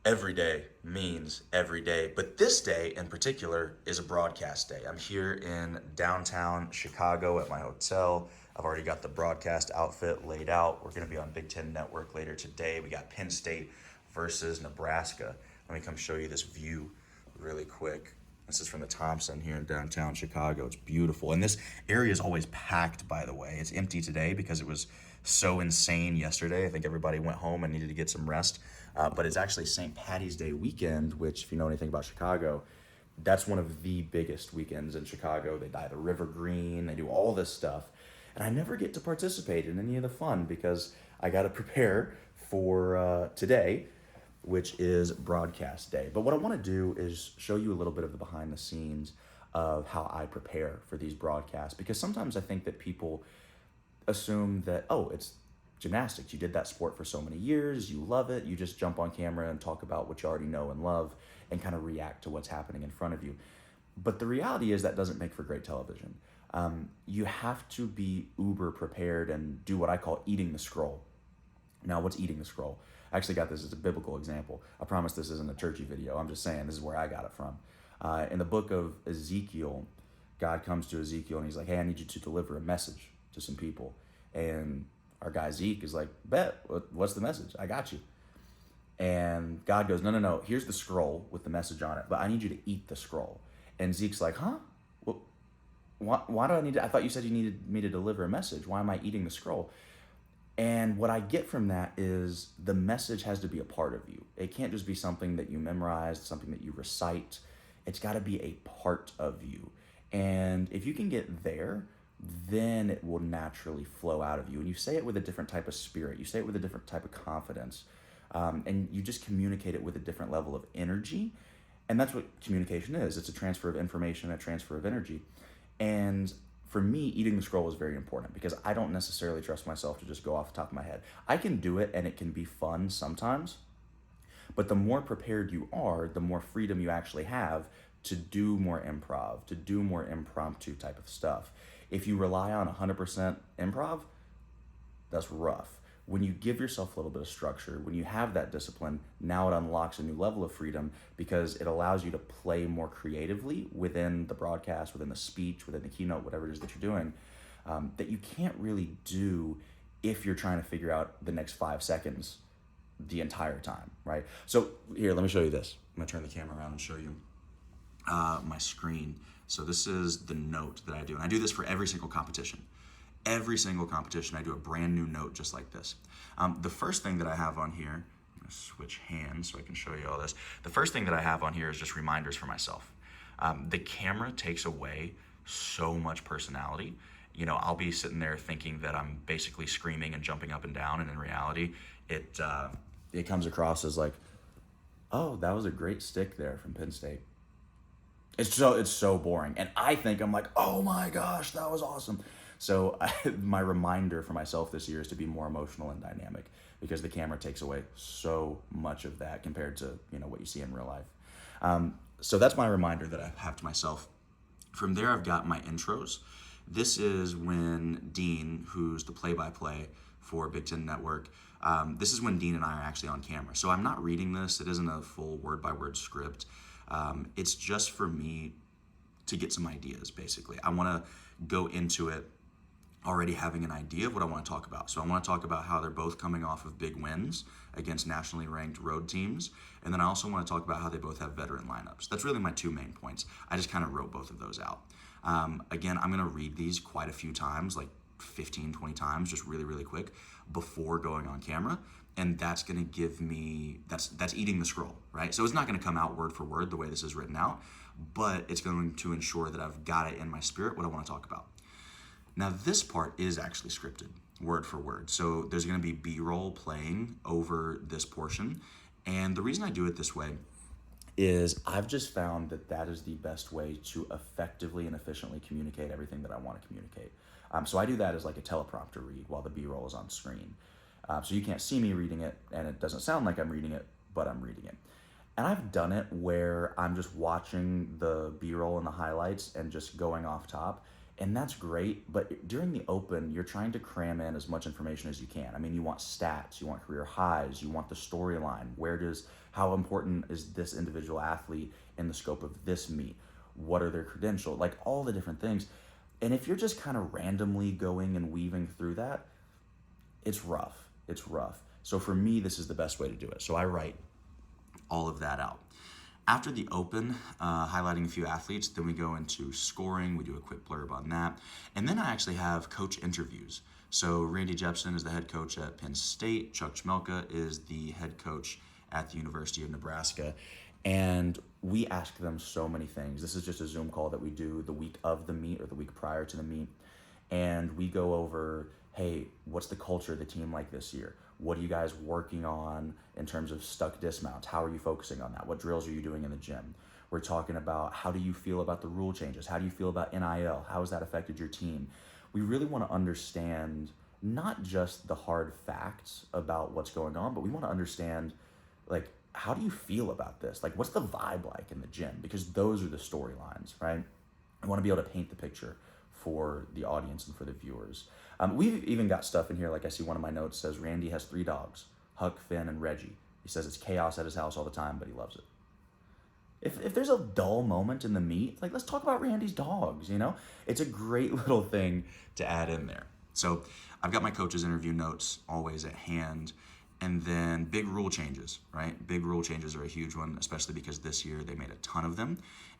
Every day means every day, but this day in particular is a broadcast day. I'm here in downtown Chicago at my hotel. I've already got the broadcast outfit laid out. We're going to be on Big Ten Network later today. We got Penn State versus Nebraska. Let me come show you this view really quick. This is from the Thompson here in downtown Chicago. It's beautiful. And this area is always packed, by the way. It's empty today because it was so insane yesterday. I think everybody went home and needed to get some rest. But it's actually St. Patty's Day weekend, which, if you know anything about Chicago, that's one of the biggest weekends in Chicago. They dye the river green, they do all this stuff. And I never get to participate in any of the fun because I got to prepare for today, which is broadcast day. But what I want to do is show you a little bit of the behind the scenes of how I prepare for these broadcasts, because sometimes I think that people assume that, oh, it's gymnastics. You did that sport for so many years, you love it, you just jump on camera and talk about what you already know and love and kind of react to what's happening in front of you. But the reality is that doesn't make for great television. You have to be uber prepared and do what I call eating the scroll. Now, what's eating the scroll? I actually got this as a biblical example. I promise this isn't a churchy video. I'm just saying this is where I got it from. In the book of Ezekiel, God comes to Ezekiel and he's like, hey, I need you to deliver a message to some people. And our guy Zeke is like, bet, what's the message? I got you. And God goes, no, here's the scroll with the message on it, but I need you to eat the scroll. And Zeke's like, huh? Well, why do I need to? I thought you said you needed me to deliver a message. Why am I eating the scroll? And what I get from that is the message has to be a part of you. It can't just be something that you memorized, something that you recite. It's got to be a part of you. And if you can get there, then it will naturally flow out of you. And you say it with a different type of spirit. You say it with a different type of confidence. And you just communicate it with a different level of energy. And that's what communication is. It's a transfer of information, a transfer of energy. And for me, eating the scroll is very important because I don't necessarily trust myself to just go off the top of my head. I can do it and it can be fun sometimes, but the more prepared you are, the more freedom you actually have to do more improv, to do more impromptu type of stuff. If you rely on 100% improv, that's rough. When you give yourself a little bit of structure, when you have that discipline, now it unlocks a new level of freedom because it allows you to play more creatively within the broadcast, within the speech, within the keynote, whatever it is that you're doing, that you can't really do if you're trying to figure out the next 5 seconds the entire time, right? So here, let me show you this. I'm gonna turn the camera around and show you my screen. So this is the note that I do. And I do this for every single competition. Every single competition, I do a brand new note just like this. The first thing that I have on here, I'm gonna switch hands so I can show you all this. The first thing that I have on here is just reminders for myself. The camera takes away so much personality. You know, I'll be sitting there thinking that I'm basically screaming and jumping up and down, and in reality, it comes across as like, oh, that was a great stick there from Penn State. It's so boring. And I think I'm like, oh my gosh, that was awesome. So my reminder for myself this year is to be more emotional and dynamic because the camera takes away so much of that compared to, you know, what you see in real life. So that's my reminder that I have to myself. From there, I've got my intros. This is when Dean, who's the play-by-play for Big Ten Network, this is when Dean and I are actually on camera. So I'm not reading this. It isn't a full word-by-word script. It's just for me to get some ideas, basically. I want to go into it already having an idea of what I want to talk about. So I want to talk about how they're both coming off of big wins against nationally ranked road teams. And then I also want to talk about how they both have veteran lineups. That's really my 2 main points. I just kind of wrote both of those out. Again, I'm going to read these quite a few times, like 15, 20 times, just really, really quick before going on camera. And that's going to give me, that's eating the scroll, right? So it's not going to come out word for word the way this is written out, but it's going to ensure that I've got it in my spirit, what I want to talk about. Now, this part is actually scripted, word for word. So there's going to be B-roll playing over this portion. And the reason I do it this way is I've just found that that is the best way to effectively and efficiently communicate everything that I want to communicate. So I do that as like a teleprompter read while the B-roll is on screen. So you can't see me reading it, and it doesn't sound like I'm reading it, but I'm reading it. And I've done it where I'm just watching the B-roll and the highlights and just going off top. And that's great, but during the open, you're trying to cram in as much information as you can. I mean, you want stats, you want career highs, you want the storyline. How important is this individual athlete in the scope of this meet? What are their credentials? Like all the different things. And if you're just kind of randomly going and weaving through that, it's rough. It's rough. So for me, this is the best way to do it. So I write all of that out. After the open, highlighting a few athletes, then we go into scoring. We do a quick blurb on that. And then I actually have coach interviews. So Randy Jepson is the head coach at Penn State. Chuck Chmelka is the head coach at the University of Nebraska. And we ask them so many things. This is just a Zoom call that we do the week of the meet or the week prior to the meet. And we go over, hey, what's the culture of the team like this year? What are you guys working on in terms of stuck dismounts? How are you focusing on that? What drills are you doing in the gym? We're talking about how do you feel about the rule changes? How do you feel about NIL? How has that affected your team? We really want to understand not just the hard facts about what's going on, but we want to understand, like, how do you feel about this? Like, what's the vibe like in the gym? Because those are the storylines, right? I want to be able to paint the picture for the audience and for the viewers. We've even got stuff in here, like I see one of my notes says, Randy has 3 dogs, Huck, Finn, and Reggie. He says it's chaos at his house all the time, but he loves it. If there's a dull moment in the meet, like, let's talk about Randy's dogs, you know? It's a great little thing to add in there. So I've got my coach's interview notes always at hand. And then big rule changes, right? Big rule changes are a huge one, especially because this year they made a ton of them.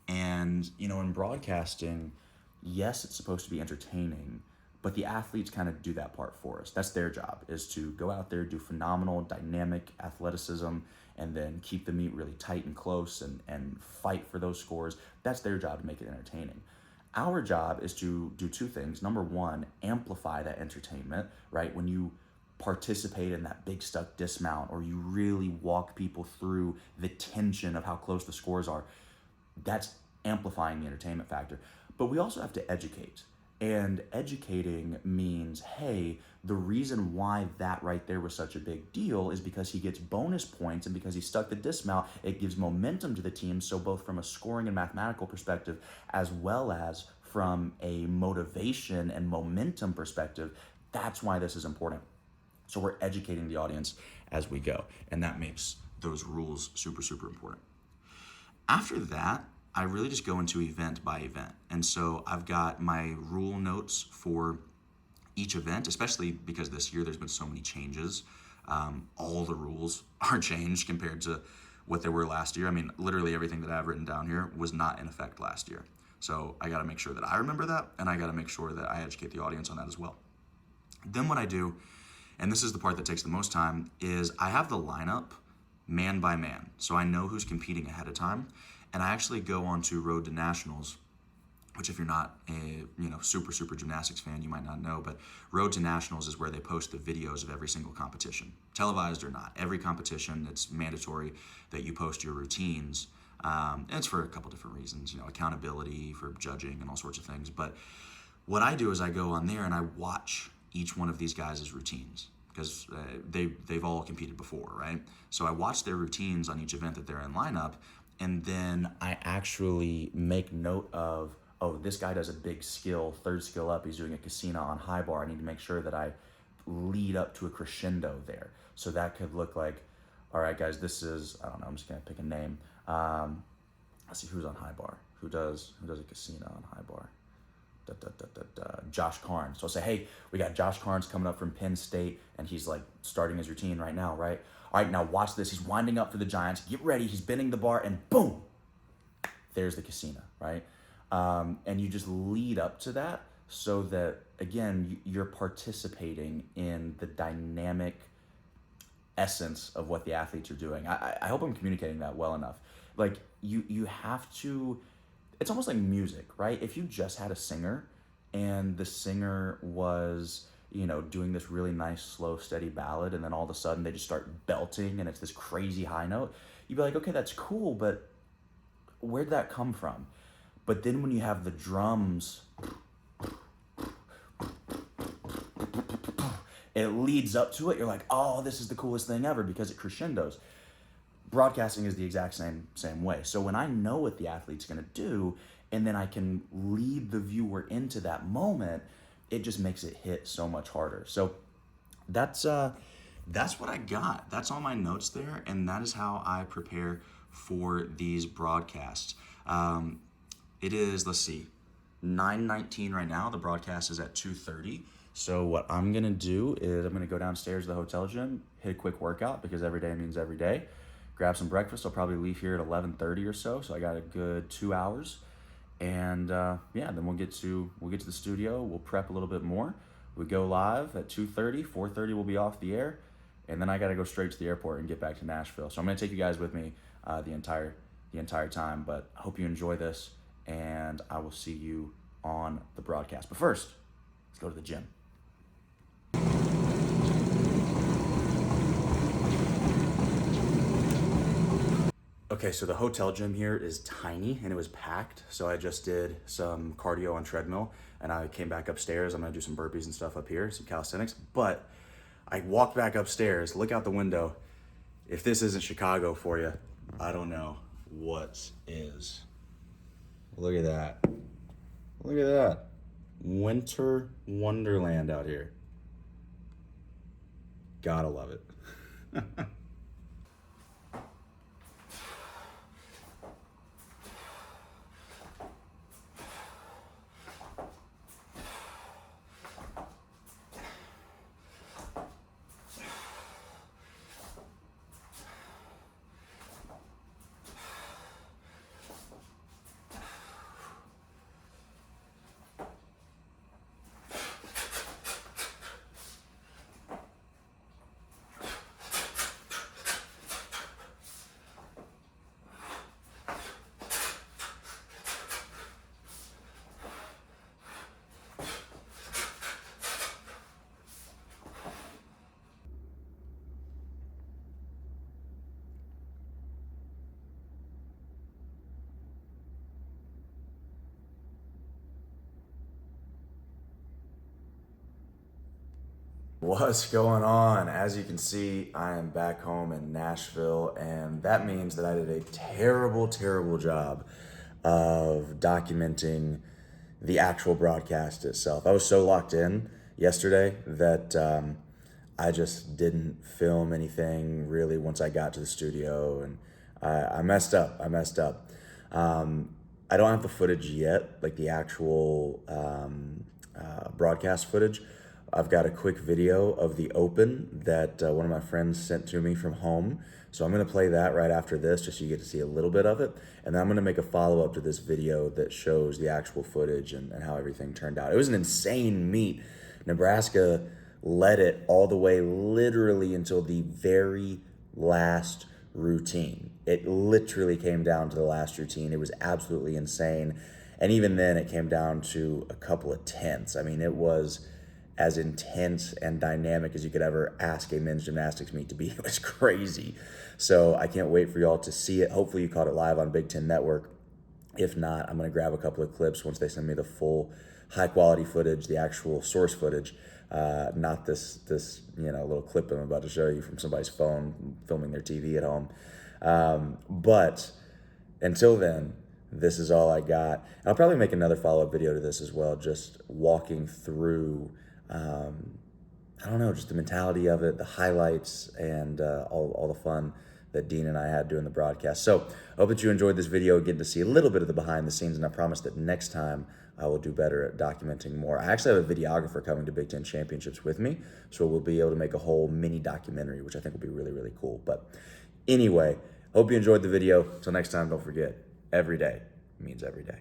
And, you know, in broadcasting, yes, it's supposed to be entertaining, but the athletes kind of do that part for us. That's their job, is to go out there, do phenomenal, dynamic athleticism, and then keep the meet really tight and close and fight for those scores. That's their job, to make it entertaining. Our job is to do 2 things. Number 1, amplify that entertainment, right? When you participate in that big stuck dismount, or you really walk people through the tension of how close the scores are, that's amplifying the entertainment factor. But we also have to educate. And educating means, hey, the reason why that right there was such a big deal is because he gets bonus points, and because he stuck the dismount, it gives momentum to the team. So both from a scoring and mathematical perspective, as well as from a motivation and momentum perspective, that's why this is important. So we're educating the audience as we go, and that makes those rules super, super important. After that, I really just go into event by event. And so I've got my rule notes for each event, especially because this year there's been so many changes. All the rules are changed compared to what they were last year. I mean, literally everything that I've written down here was not in effect last year. So I got to make sure that I remember that, and I got to make sure that I educate the audience on that as well. Then what I do, and this is the part that takes the most time, is I have the lineup man by man. So I know who's competing ahead of time. And I actually go on to Road to Nationals, which if you're not a super, super gymnastics fan, you might not know, but Road to Nationals is where they post the videos of every single competition, televised or not. Every competition, it's mandatory that you post your routines. And it's for a couple different reasons, accountability, for judging and all sorts of things. But what I do is I go on there and I watch each one of these guys' routines, because they've all competed before, right? So I watch their routines on each event that they're in lineup, and then I actually make note of, oh, this guy does a big skill, 3rd skill up, he's doing a Casino on high bar. I need to make sure that I lead up to a crescendo there. So that could look like, all right, guys, this is, I don't know, I'm just gonna pick a name. Let's see who's on high bar. Who does a Casino on high bar? Josh Carnes. So I'll say, hey, we got Josh Carnes coming up from Penn State, and he's like starting his routine right now, right? All right, now watch this. He's winding up for the Giants. Get ready. He's bending the bar, and boom, there's the Casino, right? And you just lead up to that so that, again, you're participating in the dynamic essence of what the athletes are doing. I hope I'm communicating that well enough. Like, you have to, it's almost like music, right? If you just had a singer and the singer was, doing this really nice, slow, steady ballad, and then all of a sudden they just start belting and it's this crazy high note, you'd be like, okay, that's cool, but where'd that come from? But then when you have the drums, it leads up to it, you're like, oh, this is the coolest thing ever, because it crescendos. broadcasting is the exact same way. So when I know what the athlete's going to do, and then I can lead the viewer into that moment, it just makes it hit so much harder. So that's what I got. That's all my notes there, and that is how I prepare for these broadcasts. It is, let's see, 9:19 right now. The broadcast is at 2:30. So what I'm gonna do is I'm gonna go downstairs to the hotel gym, hit a quick workout because every day means every day. Grab some breakfast. I'll probably leave here at 11:30 or so. So I got a good 2 hours, and yeah, then we'll get to the studio. We'll prep a little bit more. We go live at 2:30. 4:30 we'll be off the air, and then I got to go straight to the airport and get back to Nashville. So I'm gonna take you guys with me the entire time. But I hope you enjoy this, and I will see you on the broadcast. But first, let's go to the gym. Okay, so the hotel gym here is tiny and it was packed. So I just did some cardio on treadmill and I came back upstairs. I'm gonna do some burpees and stuff up here, some calisthenics. But I walked back upstairs, look out the window. If this isn't Chicago for you, I don't know what is. Look at that. Look at that. Winter wonderland out here. Gotta love it. What's going on? As you can see, I am back home in Nashville, and that means that I did a terrible job of documenting the actual broadcast itself. I was so locked in yesterday that I just didn't film anything really once I got to the studio, and I messed up. I don't have the footage yet, like the actual broadcast footage. I've got a quick video of the open that one of my friends sent to me from home. So I'm going to play that right after this just so you get to see a little bit of it. And then I'm going to make a follow-up to this video that shows the actual footage and how everything turned out. It was an insane meet. Nebraska led it all the way literally until the very last routine. It literally came down to the last routine. It was absolutely insane. And even then it came down to a couple of tenths. I mean, it was as intense and dynamic as you could ever ask a men's gymnastics meet to be. It was crazy. So I can't wait for y'all to see it. Hopefully you caught it live on Big Ten Network. If not, I'm gonna grab a couple of clips once they send me the full high quality footage, the actual source footage, not this little clip I'm about to show you from somebody's phone filming their TV at home. But until then, this is all I got. I'll probably make another follow-up video to this as well, just walking through I don't know, just the mentality of it, the highlights, and all the fun that Dean and I had doing the broadcast. So I hope that you enjoyed this video, getting to see a little bit of the behind the scenes, and I promise that next time I will do better at documenting more. I actually have a videographer coming to Big Ten Championships with me, so we'll be able to make a whole mini documentary, which I think will be really cool. But anyway, hope you enjoyed the video. Till next time, don't forget, every day means every day.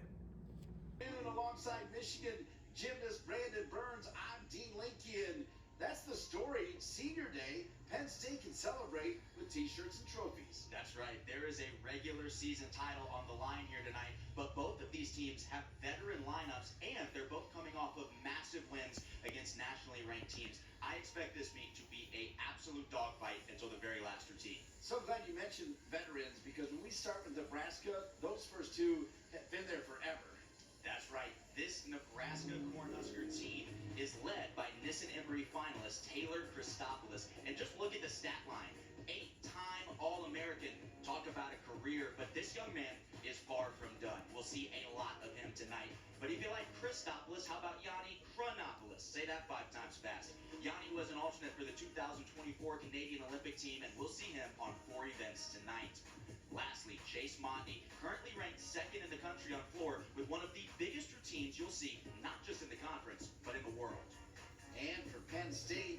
Alongside Michigan gymnast Brandon Burns, I'm Dean Lincoln. That's the story. Senior Day, Penn State can celebrate with t-shirts and trophies. That's right. There is a regular season title on the line here tonight, but both of these teams have veteran lineups, and they're both coming off of massive wins against nationally ranked teams. I expect this meet to be an absolute dogfight until the very last routine. So glad you mentioned veterans, because when we start with Nebraska, those first two have been there forever. That's right. This Nebraska Cornhusker team is led by Nissen Emory finalist Taylor Christopoulos. And just look at the stat line. 8-time All-American, young man is far from done. We'll see a lot of him tonight. But if you like Christopoulos, how about Yanni Chronopoulos? Say that 5 times fast. Yanni was an alternate for the 2024 Canadian Olympic team, and we'll see him on 4 events tonight. Lastly, Chase Monty, currently ranked 2nd in the country on floor with one of the biggest routines you'll see, not just in the conference, but in the world. And for Penn State,